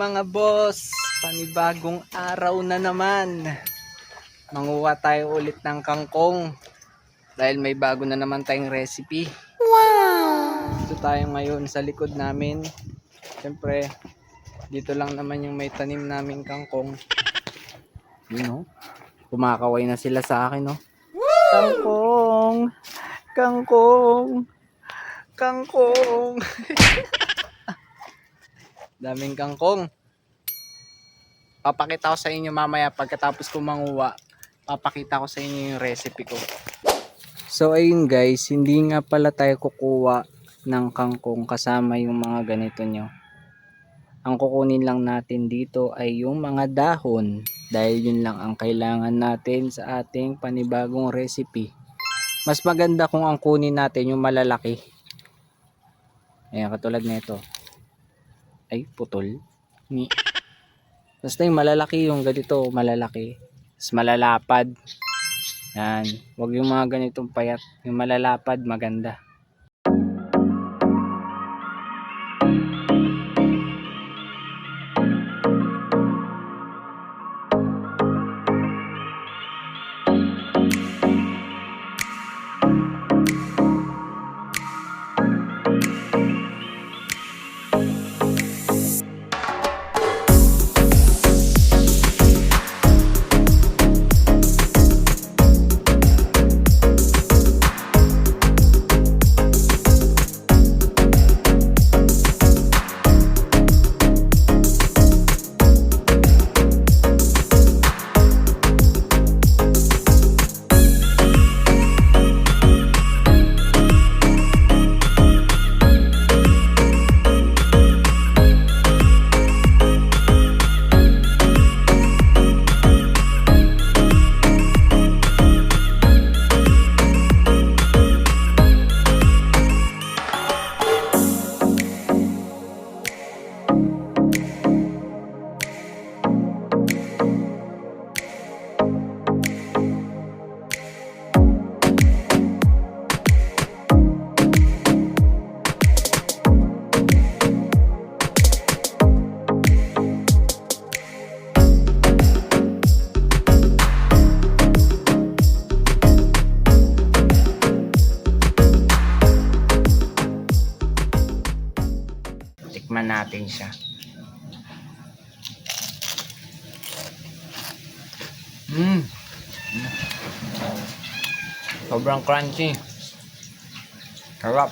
mga boss, panibagong araw na naman. Manguha tayo ulit ng kangkong dahil may bago na naman tayong recipe. Wow! Dito tayo ngayon sa likod namin. Siyempre, dito lang naman yung may tanim naming kangkong. Yun, oh. Kumakaway na sila sa akin, oh. Kangkong! Kangkong! Kangkong! Daming kangkong. Papakita ko sa inyo mamaya pagkatapos ko manguha. Papakita ko sa inyo yung recipe ko. So ayun guys, hindi nga pala tayo kukuha ng kangkong kasama yung mga ganito nyo. Ang kukunin lang natin dito ay yung mga dahon. Dahil yun lang ang kailangan natin sa ating panibagong recipe. Mas maganda kung ang kunin natin yung malalaki. Ayan, katulad nito. Ay, putol. Basta yung malalaki, yung ganito, malalaki. Mas malalapad. Yan. Huwag yung mga ganitong payat. Yung malalapad, maganda. Tikman natin siya. Sobrang crunchy. Sarap.